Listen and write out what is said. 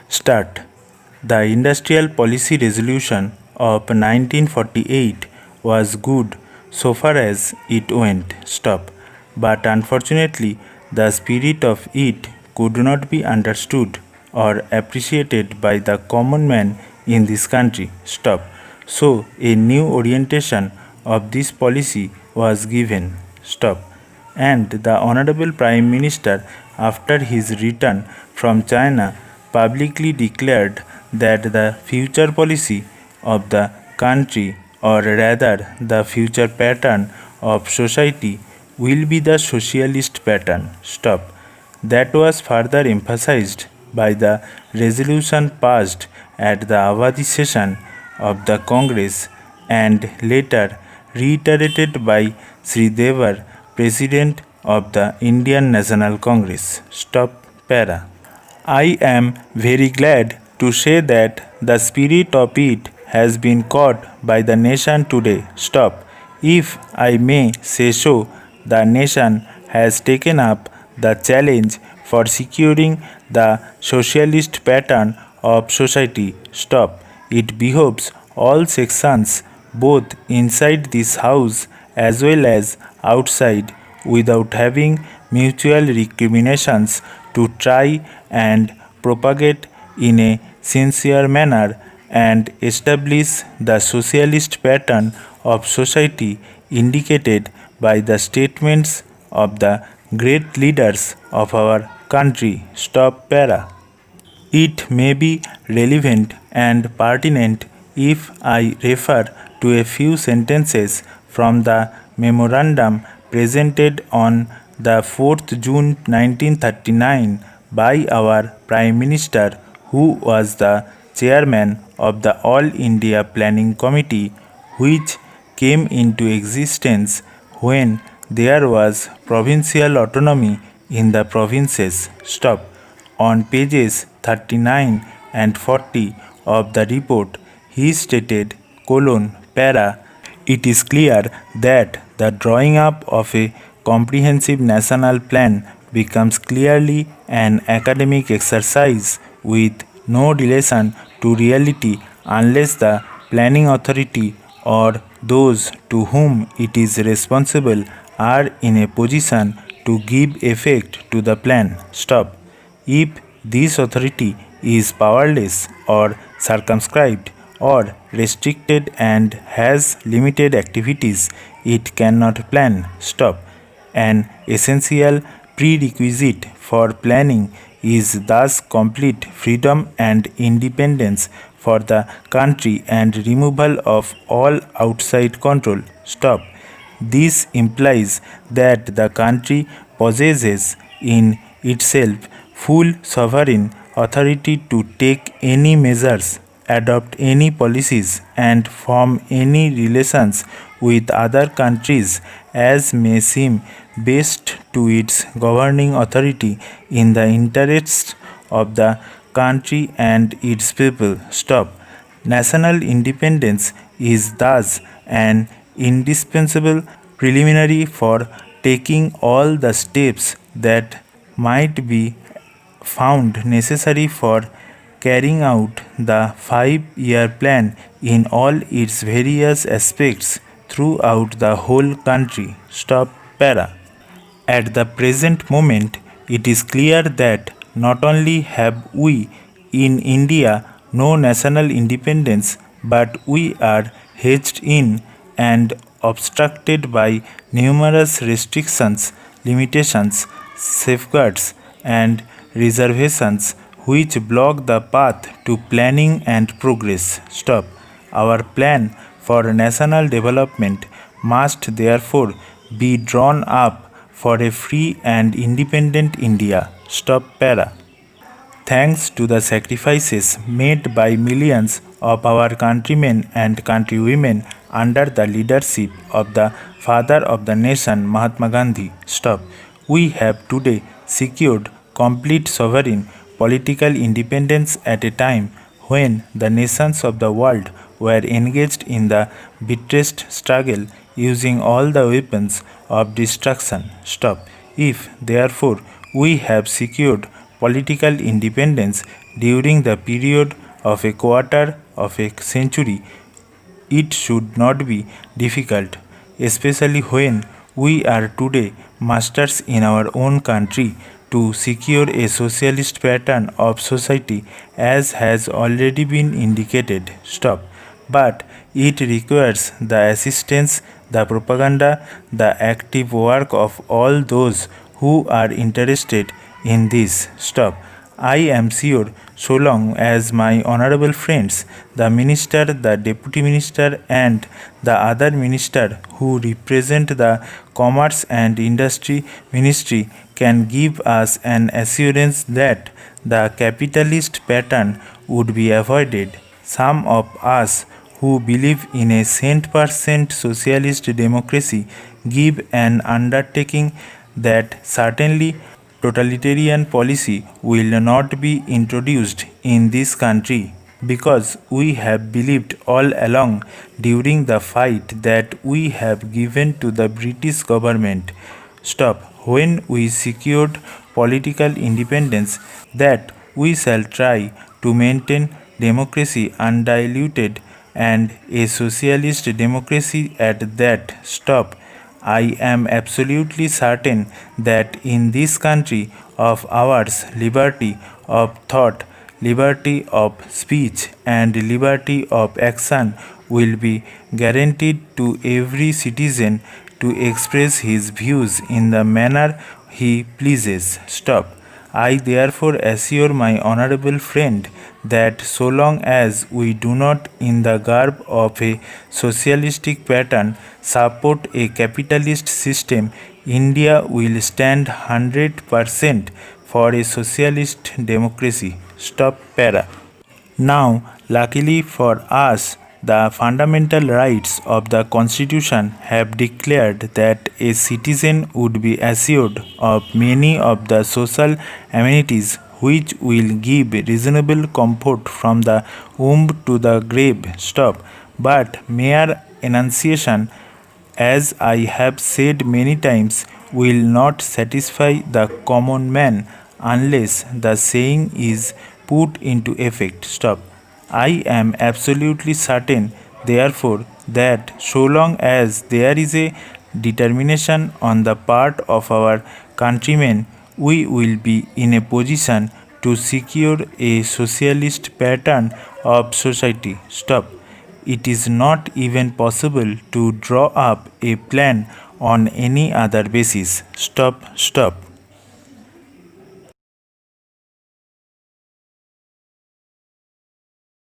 Start. The Industrial Policy Resolution of 1948 was good so far as it went. Stop. But unfortunately, the spirit of it could not be understood or appreciated by the common man in this country. Stop. So, a new orientation of this policy was given. Stop. And the Honorable Prime Minister, after his return from China, publicly declared that the future policy of the country, or rather the future pattern of society, will be the socialist pattern. Stop. That was further emphasized by the resolution passed at the Avadi session of the Congress and later reiterated by Sri Devar, President of the Indian National Congress. Stop para. I am very glad to say that the spirit of it has been caught by the nation today. Stop. If I may say so, the nation has taken up the challenge for securing the socialist pattern of society. Stop. It behoves all sections, both inside this house as well as outside, without having mutual recriminations, to try and propagate in a sincere manner and establish the socialist pattern of society indicated by the statements of the great leaders of our country. Stop para. It may be relevant and pertinent if I refer to a few sentences from the memorandum presented on the 4th June 1939 by our Prime Minister, who was the chairman of the All India Planning Committee, which came into existence when there was provincial autonomy in the provinces. Stop. On pages 39 and 40 of the report, he stated, para, it is clear that the drawing up of a comprehensive national plan becomes clearly an academic exercise with no relation to reality unless the planning authority or those to whom it is responsible are in a position to give effect to the plan. Stop. If this authority is powerless or circumscribed or restricted and has limited activities, it cannot plan. Stop. An essential prerequisite for planning is thus complete freedom and independence for the country and removal of all outside control. Stop. This implies that the country possesses in itself full sovereign authority to take any measures, adopt any policies, and form any relations with other countries as may seem best to its governing authority in the interests of the country and its people. Stop. National independence is thus an indispensable preliminary for taking all the steps that might be found necessary for carrying out the 5-year plan in all its various aspects throughout the whole country. Stop para. At the present moment, it is clear that not only have we in India no national independence, but we are hedged in and obstructed by numerous restrictions, limitations, safeguards, and reservations which block the path to planning and progress. Stop. Our plan for national development must therefore be drawn up for a free and independent India. Stop para. Thanks to the sacrifices made by millions of our countrymen and countrywomen under the leadership of the father of the nation, Mahatma Gandhi. Stop. We have today secured complete sovereign political independence at a time when the nations of the world were engaged in the bitterest struggle using all the weapons of destruction. Stop. If, therefore, we have secured political independence, during the period of a quarter of a century, it should not be difficult, especially when we are today masters in our own country, to secure a socialist pattern of society as has already been indicated. Stop. But it requires the assistance, the propaganda, the active work of all those who are interested in this. Stop. I am sure, so long as my honorable friends, the minister, the deputy minister, and the other minister who represent the commerce and industry ministry can give us an assurance that the capitalist pattern would be avoided, some of us who believe in a cent-per-cent socialist democracy give an undertaking that certainly totalitarian policy will not be introduced in this country, because we have believed all along during the fight that we have given to the British government. Stop. When we secured political independence, that we shall try to maintain democracy undiluted and a socialist democracy at that. Stop. I am absolutely certain that in this country of ours, liberty of thought, liberty of speech, and liberty of action will be guaranteed to every citizen to express his views in the manner he pleases. Stop. I therefore assure my honorable friend that so long as we do not, in the garb of a socialistic pattern, support a capitalist system, India will stand 100% for a socialist democracy. Stop para. Now, luckily for us, the fundamental rights of the Constitution have declared that a citizen would be assured of many of the social amenities which will give reasonable comfort from the womb to the grave. Stop. But mere enunciation, as I have said many times, will not satisfy the common man unless the saying is put into effect. Stop. I am absolutely certain, therefore, that so long as there is a determination on the part of our countrymen, we will be in a position to secure a socialist pattern of society. Stop. It is not even possible to draw up a plan on any other basis. Stop.